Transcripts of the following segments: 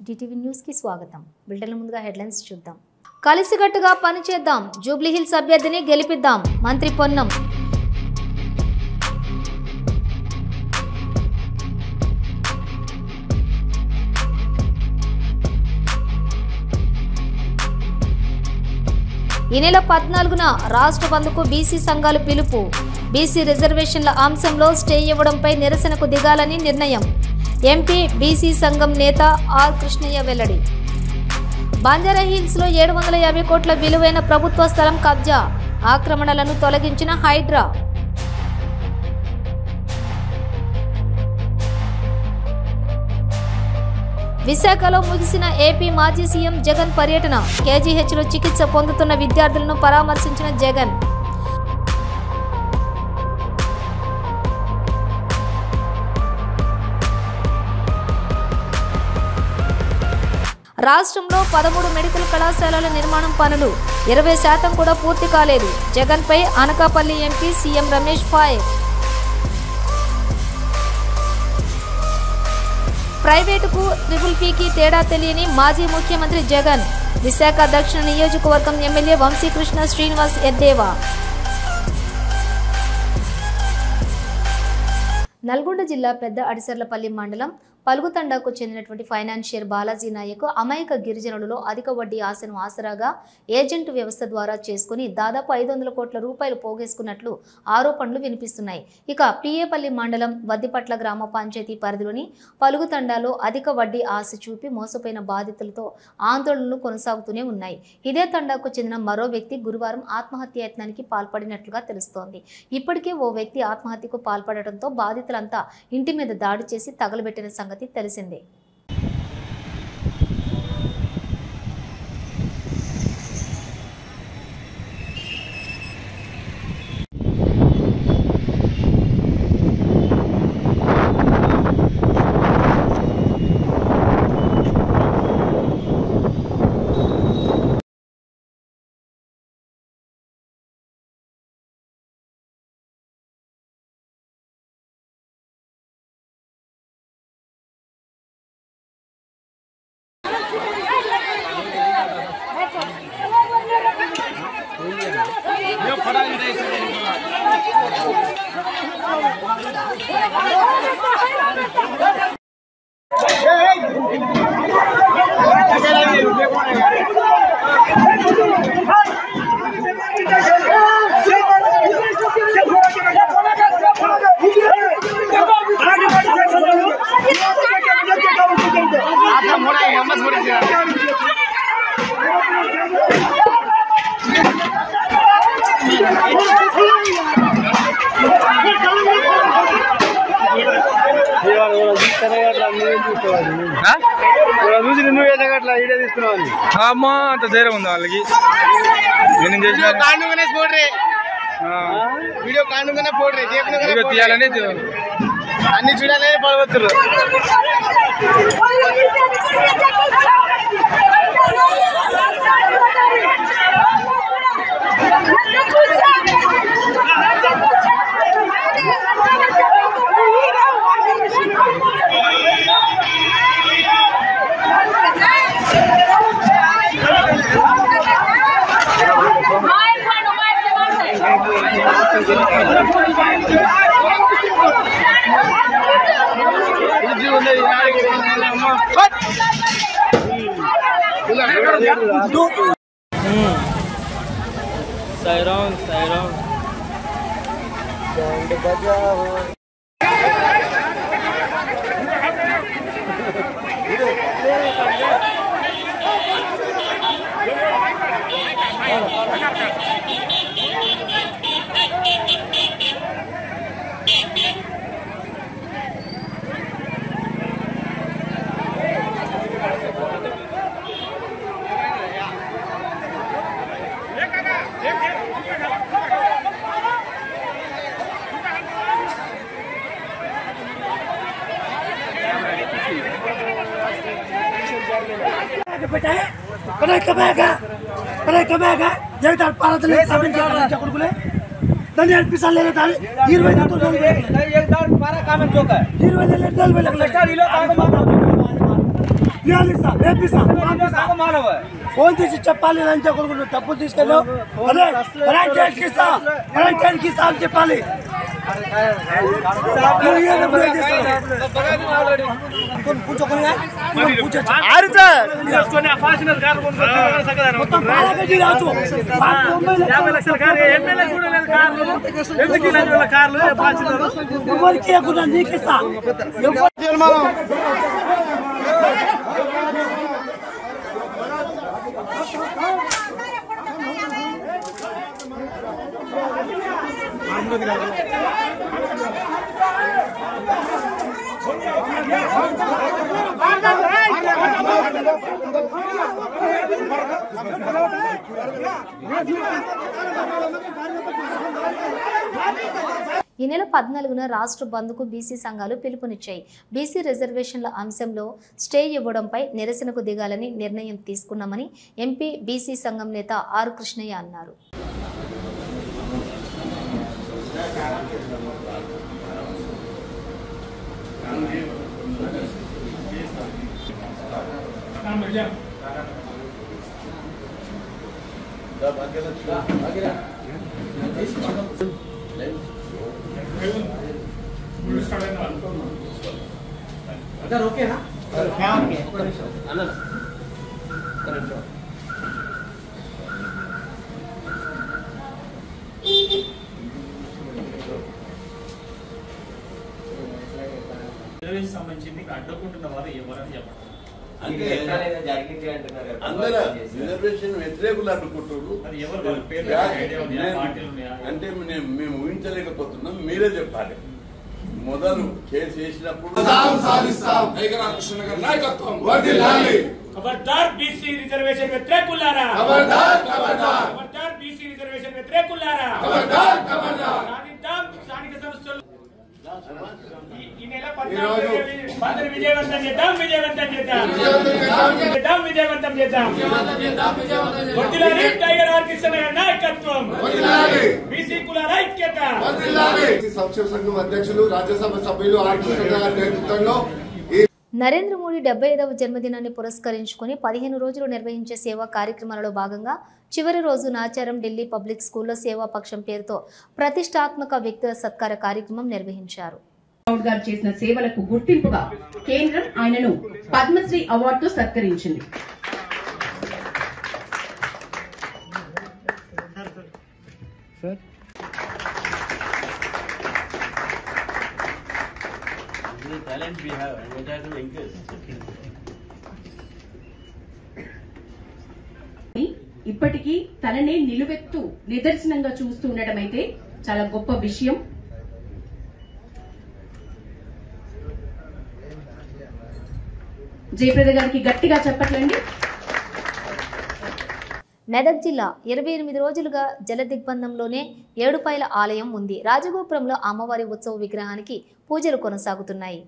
DTV news కి స్వాగతం. బిల్టన్ల ముందుగా హెడ్లైన్స్ చూద్దాం. కలిసికట్టుగా పనిచేద్దాం, జూబ్లీ హిల్స్ అభ్యర్థిని గెలిపిద్దాం, మంత్రి పొన్నం. ఈ నెల 14న రాష్ట్ర బంద్కు బీసీ సంఘాలు పిలుపు. బీసీ రిజర్వేషన్ల అంశంలో స్టే ఇవ్వడంపై నిరసనకు దిగాలని నిర్ణయం. ఎంపీ బీసీ సంఘం నేత ఆర్ కృష్ణయ్య వెల్లడి. బంజారా హిల్స్ లో 750 కోట్ల విలువైన ప్రభుత్వ స్థలం కబ్జా, ఆక్రమణలను తొలగించిన హైడ్రా. విశాఖలో ముగిసిన ఏపీ మాజీ సీఎం జగన్ పర్యటన. కేజీహెచ్లో చికిత్స పొందుతున్న విద్యార్థులను పరామర్శించిన జగన్. రాష్ట్రంలో 13 మెడికల్ కళాశాలల నిర్మాణం పనులు 20% కూడా పూర్తి కాలేదు. జగన్పై Anakapalli MP CM Ramesh fire. ప్రైవేటుకు ట్రిపుల్-పీకి తేడా తెలియని మాజీ ముఖ్యమంత్రి జగన్. విశాఖ దక్షిణ నియోజకవర్గం ఎమ్మెల్యే వంశీకృష్ణ శ్రీనివాస్ ఎద్దేవా. నల్గొండ జిల్లా పెద్ద అడిసర్లపల్లి మండలం పలుగుతండాకు చెందినటువంటి ఫైనాన్షియర్ బాలాజీ నాయక్ అమాయక గిరిజనులలో అధిక వడ్డీ ఆశను ఆసరాగా ఏజెంట్ వ్యవస్థ ద్వారా చేసుకుని దాదాపు 500 కోట్ల రూపాయలు పోగేసుకున్నట్లు ఆరోపణలు వినిపిస్తున్నాయి. ఇక పిఏపల్లి మండలం వద్దిపట్ల గ్రామ పంచాయతీ పరిధిలోని పలుగుతండాలో అధిక వడ్డీ ఆశ చూపి మోసపోయిన బాధితులతో ఆందోళనలు కొనసాగుతూనే ఉన్నాయి. ఇదే తండాకు చెందిన మరో వ్యక్తి గురువారం ఆత్మహత్యాయత్నానికి పాల్పడినట్లుగా తెలుస్తోంది. ఇప్పటికే ఓ వ్యక్తి ఆత్మహత్యకు పాల్పడటంతో బాధితులంతా ఇంటి మీద దాడి చేసి తగలబెట్టిన సంగతి తెలిసిందే. అమ్మా అంత ధైర్యం ఉంది వాళ్ళకి. వీడియో తీయాలని అన్ని చూడాలని పడవచ్చురు. साईराम साईराम జీవితాలు పాలతలే కొడుకులే దాన్ని అనిపిస్తాను లేదా 20 ఇస్తా రేపిస్తా ఫోన్ చేసి చెప్పాలి లంచ కొడుకులు డబ్బులు తీసుకెళ్ళు అదే వాలంటీర్కి ఇస్తా అని చెప్పాలి. నీకు ఇస్తా ఈ నెల 14న రాష్ట్ర బంద్కు బీసీ సంఘాలు పిలుపునిచ్చాయి. బీసీ రిజర్వేషన్ల అంశంలో స్టే ఇవ్వడంపై నిరసనకు దిగాలని నిర్ణయం తీసుకున్నామని ఎంపీ బీసీ సంఘం నేత ఆర్ కృష్ణయ్య అన్నారు. ఓకేనా సంబంధించి మీకు అడ్డుకుంటున్న వారు ఎవరని చెప్పండి. అందరూ రిజర్వేషన్ వ్యతిరేకులు అడ్డుకుంటున్నారు అంటే మేము ఊహించలేకపోతున్నాం. మీరే చెప్పాలి. మొదలు కేసు వేసినప్పుడు ఖబర్దార్ బీసీ రిజర్వేషన్ వ్యతిరేకులారా, ఖబర్దార్ బీసీ రిజర్వేషన్ వ్యతిరేకులారా, స్థానిక సంస్థలు ఈ నెల 14 విజయవంతం చేద్దాం, విజయవంతం చేద్దాం. టైగర్ ఆర్ కృష్ణయ్య నాయకత్వం, బీసీ కులాల ఐక్యత. సంక్షేమ సంఘం అధ్యక్షులు రాజ్యసభ సభ్యులు ఆర్ కృష్ణయ్య గారి నేతృత్వంలో నరేంద్ర మోడీ 75వ జన్మదినాన్ని పురస్కరించుకుని 15 రోజులు నిర్వహించే సేవా కార్యక్రమాలలో భాగంగా చివరి రోజు నాచారం ఢిల్లీ పబ్లిక్ స్కూల్లో సేవా పక్షం పేరుతో ప్రతిష్టాత్మక వ్యక్తుల సత్కార కార్యక్రమం నిర్వహించారు. గారు చేసిన సేవలకు గుర్తింపుగా కేంద్రం ఆయనను పద్మశ్రీ అవార్డుతో సత్కరించింది. ఇప్పటికీ తననే నిలువెత్తు నిదర్శనంగా చూస్తూ ఉండడం అయితే చాలా గొప్ప విషయం. జయప్రద గారికి గట్టిగా చెప్పట్లండి. మెదక్ జిల్లా 28 రోజులుగా జలదిగ్బంధంలోనే ఏడుపాయల ఆలయం ఉంది. రాజగోపురంలో అమ్మవారి ఉత్సవ విగ్రహానికి పూజలు కొనసాగుతున్నాయి.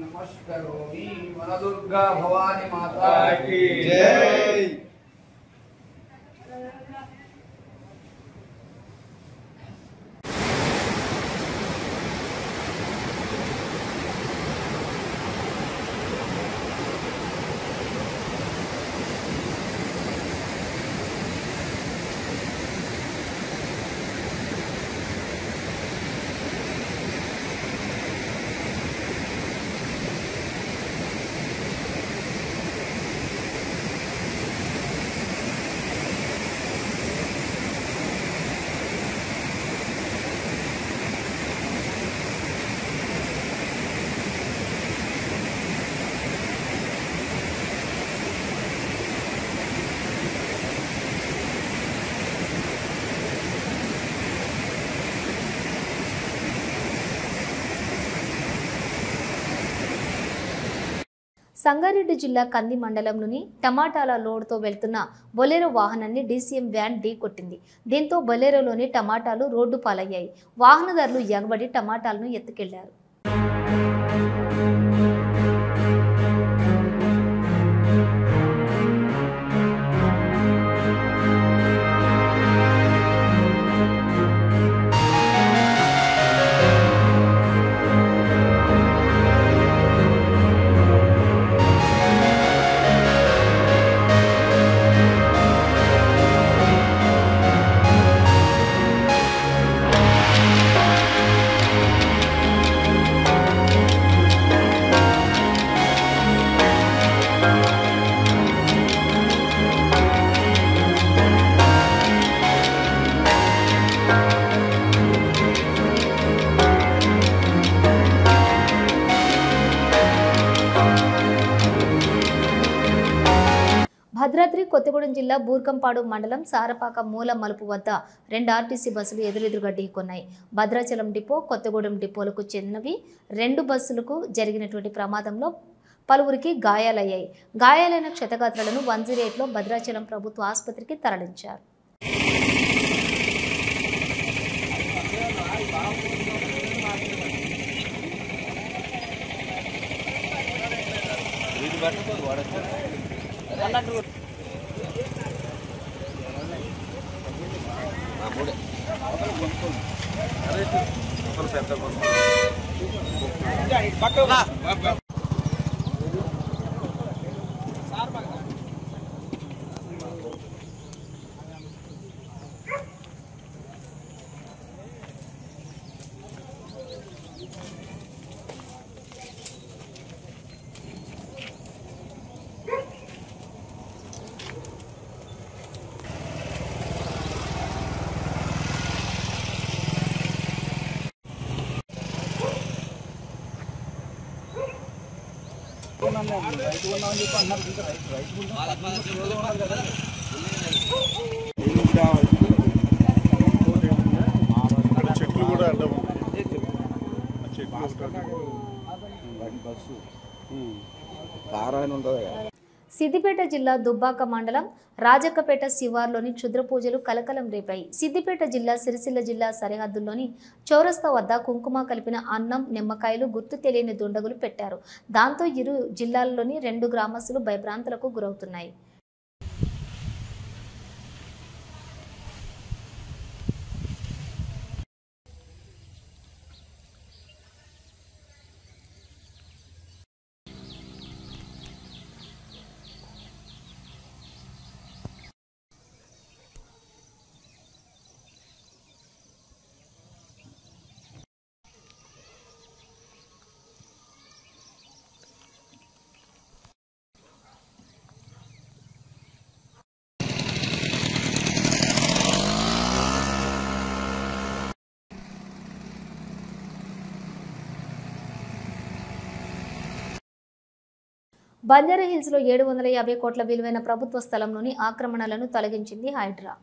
नमस्करोमि वनदुर्गा भवानी माता की जय। సంగారెడ్డి జిల్లా కంది మండలంలోని టమాటాల లోడ్తో వెళ్తున్న బొలెరో వాహనాన్ని డీసీఎం వ్యాన్ ఢీకొట్టింది. దీంతో బొలెరోలోని టమాటాలు రోడ్డు పాలయ్యాయి. వాహనదారులు ఎగబడి టమాటాలను ఎత్తుకెళ్లారు. భద్రాద్రి కొత్తగూడెం జిల్లా బూర్కంపాడు మండలం సారపాక మూల మలుపు వద్ద 2 ఆర్టీసీ బస్సులు ఎదురెదురుగా ఢీకొన్నాయి. భద్రాచలం డిపో, కొత్తగూడెం డిపోలకు చెందినవి 2 బస్సులకు జరిగినటువంటి ప్రమాదంలో పలువురికి గాయాలయ్యాయి. గాయాలైన క్షతగాత్రులను 108లో భద్రాచలం ప్రభుత్వ ఆసుపత్రికి తరలించారు. చెట్లు కూడా అడ్డం సిద్దిపేట జిల్లా దుబ్బాక మండలం రాజక్కపేట శివార్లోని క్షుద్ర పూజలు కలకలం రేపాయి. సిద్దిపేట జిల్లా సిరిసిల్ల జిల్లా సరిహద్దుల్లోని చౌరస్తా వద్ద కుంకుమ కలిపిన అన్నం, నిమ్మకాయలు గుర్తు తెలియని దుండగులు పెట్టారు. దాంతో ఇరు జిల్లాల్లోని 2 గ్రామస్తులు భయభ్రాంతులకు గురవుతున్నాయి. బంజారాహిల్స్లో 750 కోట్ల విలువైన ప్రభుత్వ స్థలంలోని ఆక్రమణలను తొలగించింది హైడ్రా.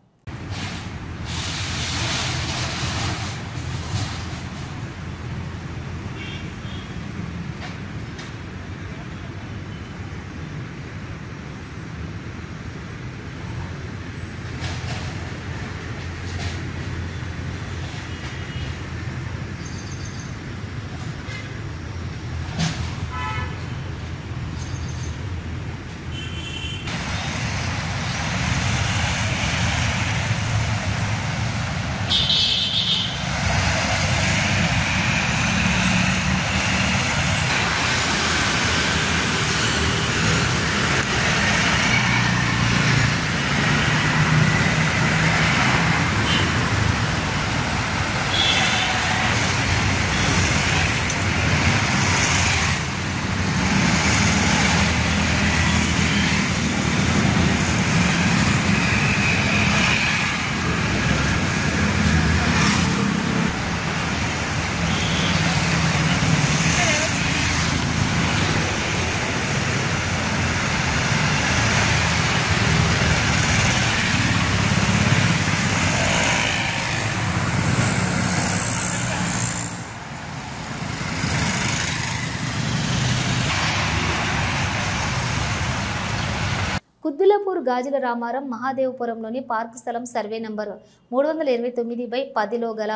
కుద్దులపూర్ గాజుల రామారం మహాదేవపురంలోని పార్క్ స్థలం సర్వే నంబర్ 329/10లో గల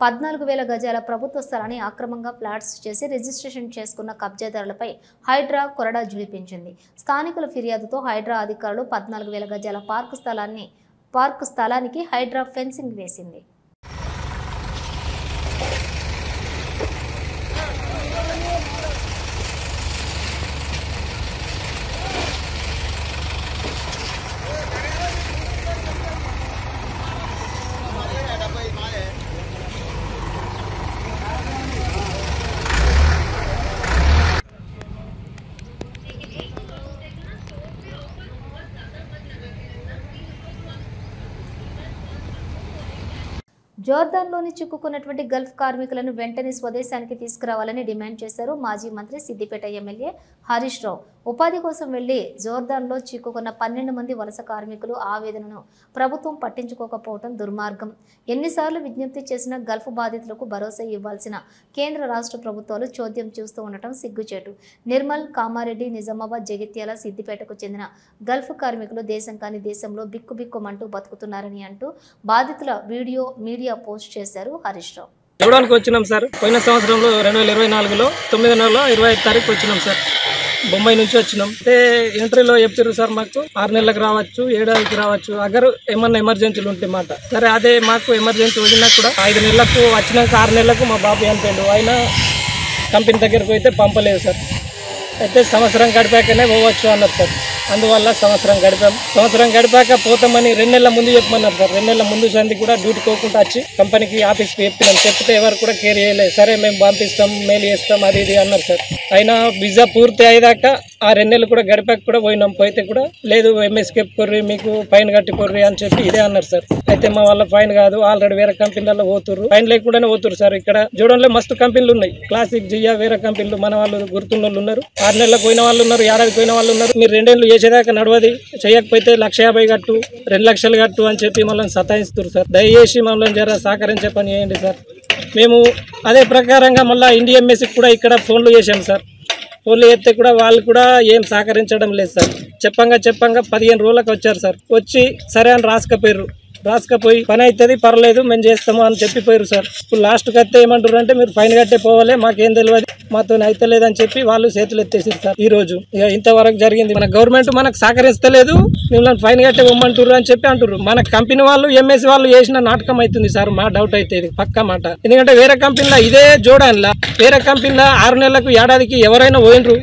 14,000 గజాల ప్రభుత్వ స్థలాన్ని అక్రమంగా ప్లాట్స్ చేసి రిజిస్ట్రేషన్ చేసుకున్న కబ్జాదారులపై హైడ్రా కొరడా జుడిపించింది. స్థానికుల ఫిర్యాదుతో హైడ్రా అధికారులు 14,000 గజాల పార్క్ స్థలానికి హైడ్రా ఫెన్సింగ్ వేసింది. జోర్దాన్లోని చిక్కుకున్నటువంటి గల్ఫ్ కార్మికులను వెంటనే స్వదేశానికి తీసుకురావాలని డిమాండ్ చేశారు మాజీ మంత్రి సిద్దిపేట ఎమ్మెల్యే హరీష్ రావు. ఉపాధి కోసం వెళ్లి జోర్దాన్లో చిక్కుకున్న 12 మంది వలస కార్మికులు ఆవేదనను ప్రభుత్వం పట్టించుకోకపోవడం దుర్మార్గం. ఎన్నిసార్లు విజ్ఞప్తి చేసినా గల్ఫ్ బాధితులకు భరోసా ఇవ్వాల్సిన కేంద్ర రాష్ట్ర ప్రభుత్వాలు చోద్యం చూస్తూ ఉండటం సిగ్గుచేటు. నిర్మల్, కామారెడ్డి, నిజామాబాద్, జగిత్యాల, సిద్దిపేటకు చెందిన గల్ఫ్ కార్మికులు దేశం కాని దేశంలో బిక్కుబిక్కుమంటూ బతుకుతున్నారని అంటూ బాధితుల వీడియో మీడియా పోస్ట్ చేశారు హరీష్ రావు. ఇవ్వడానికి వచ్చినాం సార్. పోయిన సంవత్సరంలో 2024లో 9వ నెల 25వ తారీఖు వచ్చినాం సార్. బొంబాయి నుంచి వచ్చినాం. అంటే ఎంట్రీలో చెప్తారు సార్ మాకు 6 నెలలకు రావచ్చు, 7 నెలలకు రావచ్చు అగరు ఏమన్నా ఎమర్జెన్సీలు ఉంటే మాట. సరే అదే మాకు ఎమర్జెన్సీ వదిలినా కూడా 5 నెలలకు వచ్చినాక 6 నెలలకు మా బాబు చనిపోయాడు. ఆయన కంపెనీ దగ్గరకు అయితే పంపలేదు సార్. అయితే సంవత్సరం గడిపాకనే పోవచ్చు అన్నారు సార్. అందువల్ల సంవత్సరం గడిపాక పోతామని 2 నెలల ముందు చెప్పమన్నారు సార్. 2 నెలల ముందు సంది కూడా డ్యూటీ కోకుండా వచ్చి కంపెనీకి ఆఫీస్కి చెప్పినాం. చెప్తే ఎవరు కూడా కేర్ చేయలేదు. సరే మేము పంపిస్తాం, మెయిల్ చేస్తాం, అది ఇది అన్నారు సార్. అయినా వీసా పూర్తి అయ్యాక ఆ 2 నెలలు కూడా గడిపాక కూడా పోయినాం. పోయితే కూడా లేదు ఎంఎస్కేప్ కొర్రి మీకు ఫైన్ కట్టి కొర్రి అని చెప్పి ఇదే అన్నారు సార్. అయితే మా వాళ్ళ ఫైన్ కాదు, ఆల్రెడీ వేరే కంపెనీలలో పోతుర్రు, ఫైన్ లేకుండానే పోతుర్రు సార్. ఇక్కడ జూడంలో మస్తు కంపెనీలు ఉన్నాయి, క్లాసిక్, జియా, వేరే కంపెనీలు. మన వాళ్ళు గుర్తున్న వాళ్ళు ఉన్నారు, 6 నెలలకు పోయిన వాళ్ళు ఉన్నారు, ఏడాదికి పోయిన వాళ్ళు ఉన్నారు. మీరు 2 ఏళ్ళు చేసేదాకా నడవది, చేయకపోతే 1,50,000 కట్టు, 2 లక్షలు కట్టు అని చెప్పి మమ్మల్ని సతాయిస్తారు సార్. దయచేసి మమ్మల్ని జర సహకరించే పని చేయండి సార్. మేము అదే ప్రకారంగా మళ్ళీ ఇండిఎంఎస్కి కూడా ఇక్కడ ఫోన్లు చేసాం సార్. ఫోన్లు చేస్తే కూడా వాళ్ళు కూడా ఏం సహకరించడం లేదు సార్. చెప్పంగా 15 రోజులకు వచ్చారు సార్. వచ్చి సరే అని రాసుకపోయి పని అవుతుంది పర్లేదు మేము చేస్తాము అని చెప్పిపోయారు సార్. ఇప్పుడు లాస్ట్కి వస్తే ఏమంటారు అంటే మీరు ఫైన్ కట్టే పోవాలి, మాకేం తెలియదు, మాతో అయితే లేదని చెప్పి వాళ్ళు చేతులు ఎత్తేసారు సార్. ఈ రోజు ఇంతవరకు జరిగింది. మన గవర్నమెంట్ మనకు సహకరిస్తలేదు, మిమ్మల్ని ఫైన్ కట్టే ఇవ్వమంటారు అని చెప్పి అంటారు. మన కంపెనీ వాళ్ళు ఎంఎస్ వాళ్ళు చేసిన నాటకం అవుతుంది సార్. మా డౌట్ అయితే ఇది పక్కా మాట. ఎందుకంటే వేరే కంపెనీలో ఇదే జోడాన్లా వేరే కంపెనీలో 6 నెలలకు ఏడాదికి ఎవరైనా పోయినరు.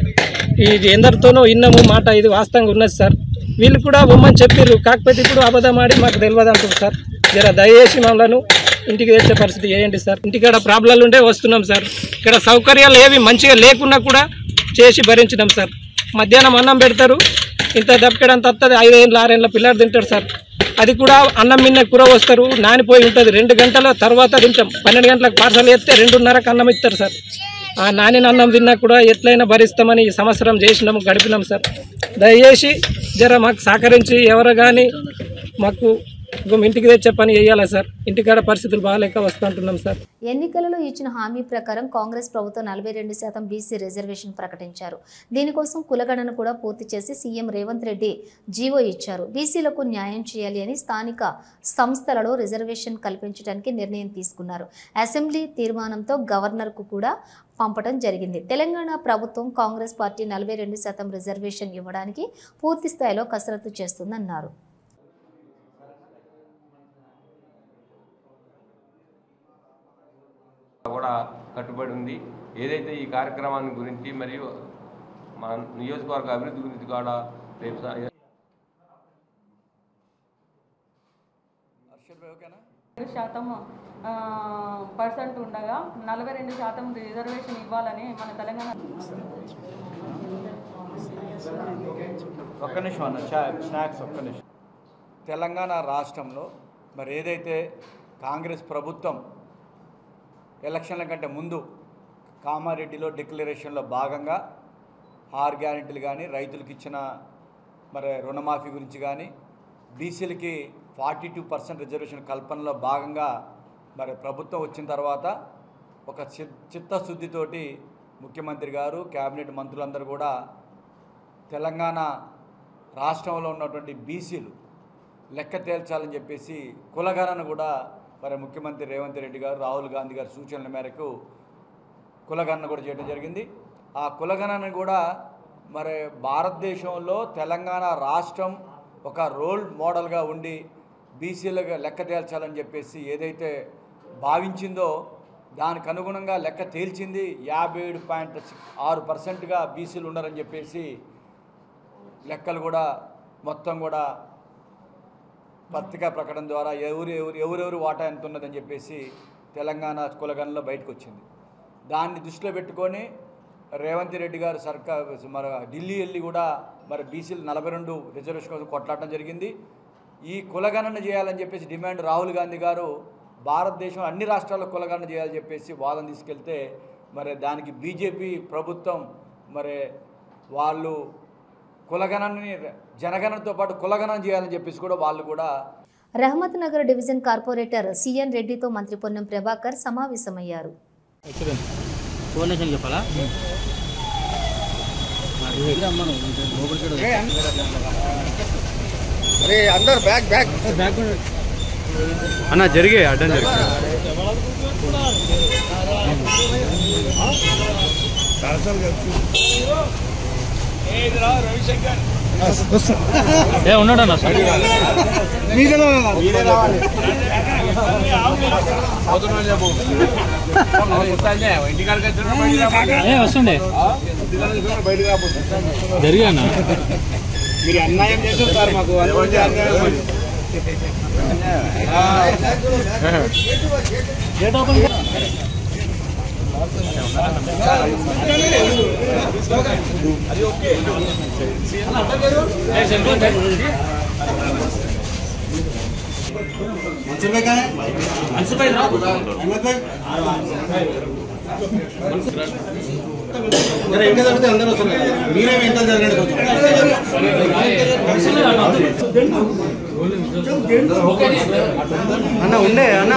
ఇది ఎందరితోనో ఇన్నాము మాట, ఇది వాస్తవంగా ఉన్నది సార్. వీళ్ళు కూడా బొమ్మని చెప్పారు, కాకపోతే ఇప్పుడు అబద్ధం ఆడి మాకు తెలియదు అంటారు సార్. జర దయచేసి మమ్మల్ని ఇంటికి తెచ్చే పరిస్థితి చేయండి సార్. ఇంటికాడ ప్రాబ్లాలు ఉంటే వస్తున్నాం సార్. ఇక్కడ సౌకర్యాలు ఏవి మంచిగా లేకున్నా కూడా చేసి భరించినాం సార్. మధ్యాహ్నం అన్నం పెడతారు, ఇంత దప్పకడంత వస్తుంది, 5 ఏళ్ళ 6 ఏళ్ళ పిల్లలు తింటారు సార్. అది కూడా అన్నం మిన్న కూర వస్తారు, నానిపోయి ఉంటుంది. 2 గంటల తర్వాత తింటాం. 12 గంటలకు పార్సల్ చేస్తే 2:30కు అన్నం ఇస్తారు సార్. ఆ నానిన అన్నం తిన్నా కూడా ఎట్లయినా భరిస్తామని ఈ సంవత్సరం చేసినాము, గడిపినాం సార్. దయచేసి జర మాకు సహకరించి ఎవరు కానీ మాకు ఇంటికి తెచ్చే పని చేయాలి సార్. ఇంటికాడ పరిస్థితులు బాగాలేక వస్తుంటున్నాం సార్. ఎన్నికలలో ఇచ్చిన హామీ ప్రకారం కాంగ్రెస్ ప్రభుత్వం 42% బీసీ రిజర్వేషన్ ప్రకటించారు. దీనికోసం కులగణన కూడా పూర్తి చేసి సీఎం రేవంత్ రెడ్డి జీవో ఇచ్చారు. బీసీలకు న్యాయం చేయాలి అని స్థానిక సంస్థలలో రిజర్వేషన్ కల్పించడానికి నిర్ణయం తీసుకున్నారు. అసెంబ్లీ తీర్మానంతో గవర్నర్కు కూడా పంపడం జరిగింది. తెలంగాణ ప్రభుత్వం కాంగ్రెస్ పార్టీ 42% రిజర్వేషన్ ఇవ్వడానికి పూర్తి స్థాయిలో కసరత్తు చేస్తుందన్నారు. కూడా కట్టుబడి ఉంది. ఏదైతే ఈ కార్యక్రమాన్ని గురించి మరియు మా నియోజకవర్గ అభివృద్ధి గురించి కూడా రేపు % ఉండగా 42% రిజర్వేషన్ ఇవ్వాలని మన తెలంగాణ. ఒక్క నిమిషం అన్న, స్నాక్స్ ఒక్క నిమిషం. తెలంగాణ రాష్ట్రంలో మరి ఏదైతే కాంగ్రెస్ ప్రభుత్వం ఎలక్షన్ల కంటే ముందు కామారెడ్డిలో డిక్లరేషన్లో భాగంగా 6 గ్యారెంటీలు కానీ, రైతులకు ఇచ్చిన మరి రుణమాఫీ గురించి కానీ, బీసీలకి 42% రిజర్వేషన్ కల్పనలో భాగంగా మరి ప్రభుత్వం వచ్చిన తర్వాత ఒక చిత్తశుద్ధితోటి ముఖ్యమంత్రి గారు, క్యాబినెట్ మంత్రులందరూ కూడా తెలంగాణ రాష్ట్రంలో ఉన్నటువంటి బీసీలు లెక్క తేల్చాలని చెప్పేసి కులగణన కూడా మరి ముఖ్యమంత్రి రేవంత్ రెడ్డి గారు, రాహుల్ గాంధీ గారి సూచనల మేరకు కులగణన కూడా చేయడం జరిగింది. ఆ కులగణన కూడా మరి భారతదేశంలో తెలంగాణ రాష్ట్రం ఒక రోల్ మోడల్గా ఉండి బీసీలుగా లెక్క తేల్చాలని చెప్పేసి ఏదైతే భావించిందో దానికి అనుగుణంగా లెక్క తేల్చింది. 57.6%గా బీసీలు ఉన్నారని చెప్పేసి లెక్కలు కూడా మొత్తం కూడా పత్రికా ప్రకటన ద్వారా ఎవరెవరు వాటా ఎంత ఉన్నదని చెప్పేసి తెలంగాణ కులగణనలో బయటకు వచ్చింది. దాన్ని దృష్టిలో పెట్టుకొని రేవంత్ రెడ్డి గారు మరి ఢిల్లీ వెళ్ళి కూడా మరి బీసీలు 42 రిజర్వేషన్ కోసం కొట్లాడటం జరిగింది. ఈ కులగణన చేయాలని చెప్పేసి డిమాండ్ రాహుల్ గాంధీ గారు భారతదేశం అన్ని రాష్ట్రాల్లో కులగణన చేయాలని చెప్పేసి వాదన తీసుకెళ్తే మరి దానికి బీజేపీ ప్రభుత్వం మరి వాళ్ళు కులగణనని జనగణనతో పాటు కులగణన చేయాలని చెప్పేసి కూడా వాళ్ళు కూడా. Rahmat Nagar division corporator CN రెడ్డితో మంత్రి పొన్నం ప్రభాకర్ సమావేశమయ్యారు. అందరు బ్యాక్ బ్యాక్ అన్న జరిగే అడ్డం జరిగే ఉన్నాడన్నా వస్తుండే జరిగానా మీరు అన్యాయం చేశారు సార్ మాకు. అందరూ మీరేమి ఎంత జరగండి అన్న ఉండే అన్న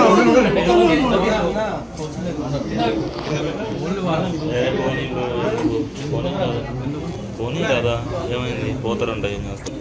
పోనీ కదా ఏమైంది పోతారంట ఏం చేస్తారు.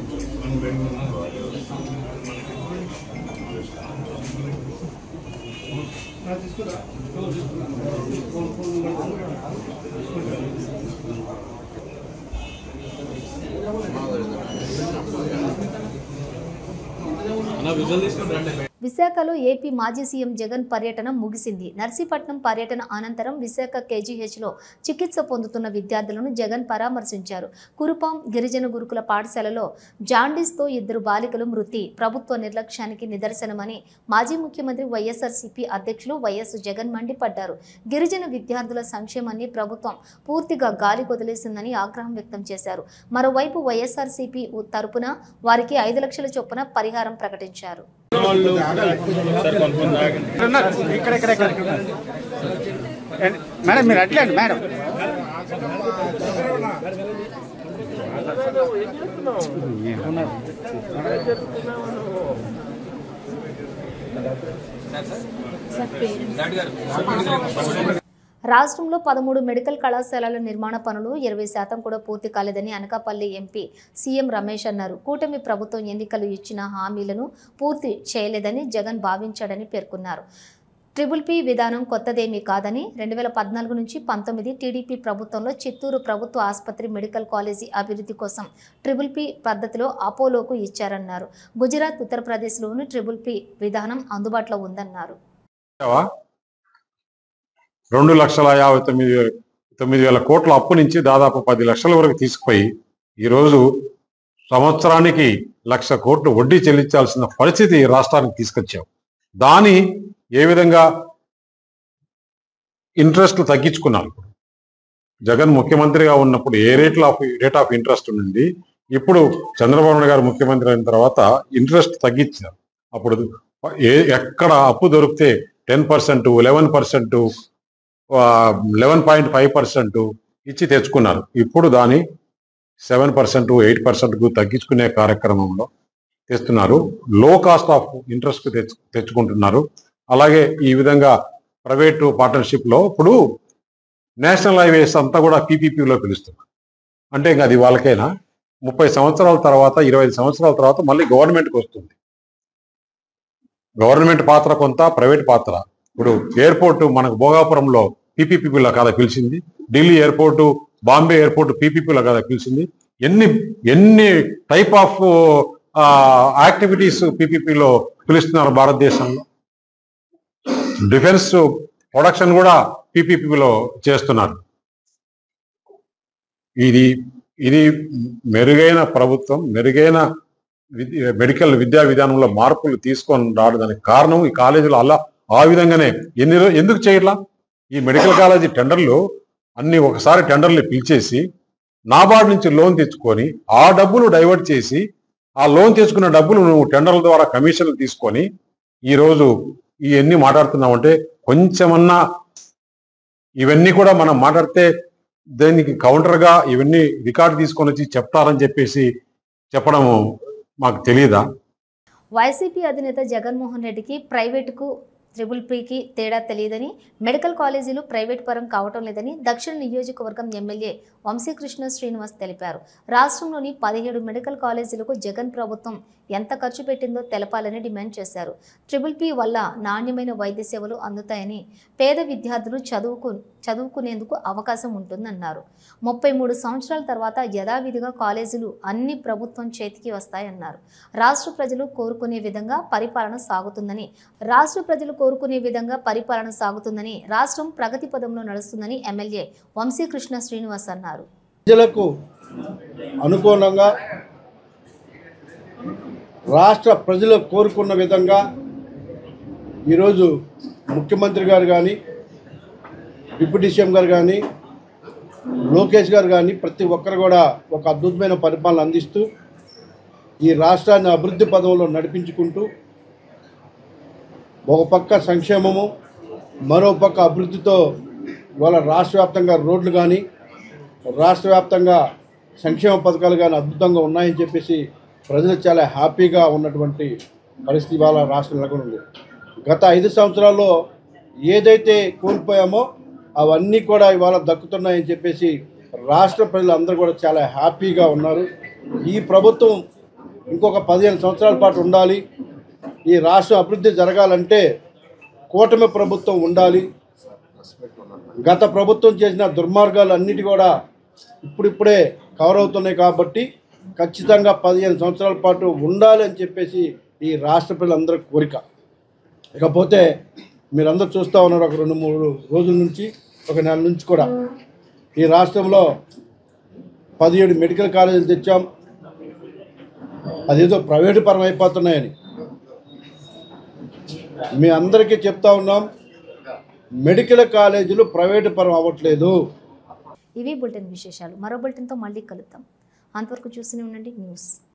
విశాఖలో ఏపీ మాజీ సీఎం జగన్ పర్యటన ముగిసింది. నర్సీపట్నం పర్యటన అనంతరం విశాఖ కేజీహెచ్లో చికిత్స పొందుతున్న విద్యార్థులను జగన్ పరామర్శించారు. కురుపాం గిరిజన గురుకుల పాఠశాలలో జాండీస్తో 2 బాలికలు మృతి ప్రభుత్వ నిర్లక్ష్యానికి నిదర్శనమని మాజీ ముఖ్యమంత్రి వైఎస్ఆర్సీపీ అధ్యక్షులు వైఎస్ జగన్ మండిపడ్డారు. గిరిజన విద్యార్థుల సంక్షేమాన్ని ప్రభుత్వం పూర్తిగా గాలి కొదిలేసిందని ఆగ్రహం వ్యక్తం చేశారు. మరోవైపు వైఎస్ఆర్సీపీ తరపున వారికి 5 లక్షల చొప్పున పరిహారం ప్రకటించారు. మేడం మీరు అట్లేండి మేడం రాష్ట్రంలో 13 మెడికల్ కళాశాలల నిర్మాణ పనులు 20% కూడా పూర్తి కాలేదని అనకాపల్లి ఎంపీ సీఎం రమేష్ అన్నారు. కూటమి ప్రభుత్వం ఎన్నికలు ఇచ్చిన హామీలను పూర్తి చేయలేదని జగన్ భావించాడని పేర్కొన్నారు. ట్రిపుల్ పీ విధానం కొత్తదేమీ కాదని 2014 నుంచి 19 టీడీపీ ప్రభుత్వంలో చిత్తూరు ప్రభుత్వ ఆసుపత్రి మెడికల్ కాలేజీ అభివృద్ధి కోసం ట్రిపుల్ పీ పద్ధతిలో అపోలోకు ఇచ్చారన్నారు. గుజరాత్, ఉత్తరప్రదేశ్లోనూ ట్రిపుల్ పీ విధానం అందుబాటులో ఉందన్నారు. 2,59,900 కోట్ల అప్పు నుంచి దాదాపు 10 లక్షల వరకు తీసుకుపోయి ఈరోజు సంవత్సరానికి 1,00,000 కోట్లు వడ్డీ చెల్లించాల్సిన పరిస్థితి రాష్ట్రానికి తీసుకొచ్చాం. దాని ఏ విధంగా ఇంట్రెస్ట్ తగ్గించుకున్నారు. జగన్ ముఖ్యమంత్రిగా ఉన్నప్పుడు ఏ రేట్ ఆఫ్ ఇంట్రెస్ట్ ఉంది, ఇప్పుడు చంద్రబాబు నాయుడు గారు ముఖ్యమంత్రి అయిన తర్వాత ఇంట్రెస్ట్ తగ్గించారు. అప్పుడు ఎక్కడ అప్పు దొరికితే 10%, 11%, 11.5% ఇచ్చి తెచ్చుకున్నారు. ఇప్పుడు దాని 7%, 8%కు తగ్గించుకునే కార్యక్రమంలో తెస్తున్నారు. లో కాస్ట్ ఆఫ్ ఇంట్రెస్ట్ తెచ్చుకుంటున్నారు. అలాగే ఈ విధంగా ప్రైవేటు పార్ట్నర్షిప్లో ఇప్పుడు నేషనల్ హైవేస్ అంతా కూడా పీపీపీలో పిలుస్తున్నారు. అంటే ఇంకా అది వాళ్ళకైనా 30 సంవత్సరాల తర్వాత 25 సంవత్సరాల తర్వాత మళ్ళీ గవర్నమెంట్కి వస్తుంది. గవర్నమెంట్ పాత్ర కొంత, ప్రైవేట్ పాత్ర. ఇప్పుడు ఎయిర్పోర్ట్ మనకు భోగాపురంలో పీపీపీలో కదా పిలిచింది, ఢిల్లీ ఎయిర్పోర్టు, బాంబే ఎయిర్పోర్ట్ పీపీపీలో కదా పిలిచింది. ఎన్ని టైప్ ఆఫ్ యాక్టివిటీస్ పీపీపీలో పిలుస్తున్నారు భారతదేశంలో. డిఫెన్స్ ప్రొడక్షన్ కూడా పీపీపీలో చేస్తున్నారు. ఇది మెరుగైన ప్రభుత్వం, మెరుగైన మెడికల్ విద్యా విధానంలో మార్పులు తీసుకొని రావడానికి కారణం ఈ కాలేజీలో అలా ఆ విధంగానే ఎందుకు చేయట్లా? ఈ మెడికల్ కాలేజీ టెండర్లు అన్ని ఒకసారి టెండర్లు పిలిచేసి నాబార్డు నుంచి లోన్ తెచ్చుకొని ఆ డబ్బులు డైవర్ట్ చేసి ఆ లోన్ తెచ్చుకున్న డబ్బులు నువ్వు టెండర్ల ద్వారా కమిషన్లు తీసుకొని ఈరోజు ఇవన్నీ మాట్లాడుతున్నామంటే కొంచెమన్నా ఇవన్నీ కూడా మనం మాట్లాడితే దానికి కౌంటర్గా ఇవన్నీ రికార్డు తీసుకొని వచ్చి చెప్తారని చెప్పేసి చెప్పడం మాకు తెలియదా? వైసీపీ అధినేత జగన్మోహన్ రెడ్డికి ప్రైవేటుకు త్రిబుల్-పీకి తేడా తెలియదని, మెడికల్ కాలేజీలు ప్రైవేట్ పరం కావటం లేదని దక్షిణ నియోజకవర్గం ఎమ్మెల్యే వంశీకృష్ణ శ్రీనివాస్ తెలిపారు. రాష్ట్రంలోని 17 మెడికల్ కాలేజీలకు జగన్ ప్రభుత్వం ఎంత ఖర్చు పెట్టిందో తెలపాలని డిమాండ్ చేశారు. త్రిబుల్-పీ వల్ల నాణ్యమైన వైద్య సేవలు అందుతాయని, పేద విద్యార్థులు చదువుకునేందుకు అవకాశం ఉంటుందన్నారు. 33 సంవత్సరాల తర్వాత యథావిధిగా కాలేజీలు అన్ని ప్రభుత్వం చేతికి వస్తాయన్నారు. రాష్ట్ర ప్రజలు కోరుకునే విధంగా పరిపాలన సాగుతుందని, రాష్ట్రం ప్రగతి పదంలో నడుస్తుందని ఎమ్మెల్యే వంశీకృష్ణ శ్రీనివాస్ అన్నారు. ప్రజలకు అనుకూలంగా రాష్ట్ర ప్రజలు కోరుకున్న విధంగా ఈరోజు ముఖ్యమంత్రి గారు కానీ, డిప్యూటీ సీఎం గారు కానీ, లోకేష్ గారు కానీ ప్రతి ఒక్కరు కూడా ఒక అద్భుతమైన పరిపాలన అందిస్తూ ఈ రాష్ట్రాన్ని అభివృద్ధి పదంలో నడిపించుకుంటూ ఒక పక్క సంక్షేమము, మరో పక్క అభివృద్ధితో వాళ్ళ రాష్ట్ర వ్యాప్తంగా రోడ్లు కానీ, రాష్ట్ర వ్యాప్తంగా సంక్షేమ పథకాలు కానీ అద్భుతంగా ఉన్నాయని చెప్పేసి ప్రజలు చాలా హ్యాపీగా ఉన్నటువంటి పరిస్థితి వాళ్ళ రాష్ట్రం నెలకొని ఉంది. గత 5 సంవత్సరాల్లో ఏదైతే కోల్పోయామో అవన్నీ కూడా ఇవాళ దక్కుతున్నాయని చెప్పేసి రాష్ట్ర ప్రజలందరూ కూడా చాలా హ్యాపీగా ఉన్నారు. ఈ ప్రభుత్వం ఇంకొక 15 సంవత్సరాల పాటు ఉండాలి. ఈ రాష్ట్రం అభివృద్ధి జరగాలంటే కూటమి ప్రభుత్వం ఉండాలి. గత ప్రభుత్వం చేసిన దుర్మార్గాలు అన్నిటి కూడా ఇప్పుడిప్పుడే కవర్ అవుతున్నాయి కాబట్టి ఖచ్చితంగా 15 సంవత్సరాల పాటు ఉండాలి అని చెప్పేసి ఈ రాష్ట్ర ప్రజలందరి కోరిక. ఇకపోతే మీరందరూ చూస్తూ ఉన్నారు, ఒక 2-3 రోజుల నుంచి, ఒక నెల నుంచి కూడా ఈ రాష్ట్రంలో 17 మెడికల్ కాలేజీలు తెచ్చాం. అదేదో ప్రైవేటు పరం అయిపోతున్నాయని మీ అందరికీ చెప్తా ఉన్నాం. మెడికల్ కాలేజీలు ప్రైవేటు పరం అవ్వట్లేదు. ఇవి బులెటిన్ విశేషాలు. మరో బులెటిన్తో మళ్ళీ కలుద్దాం. అంతవరకు చూస్తూనే ఉండండి న్యూస్.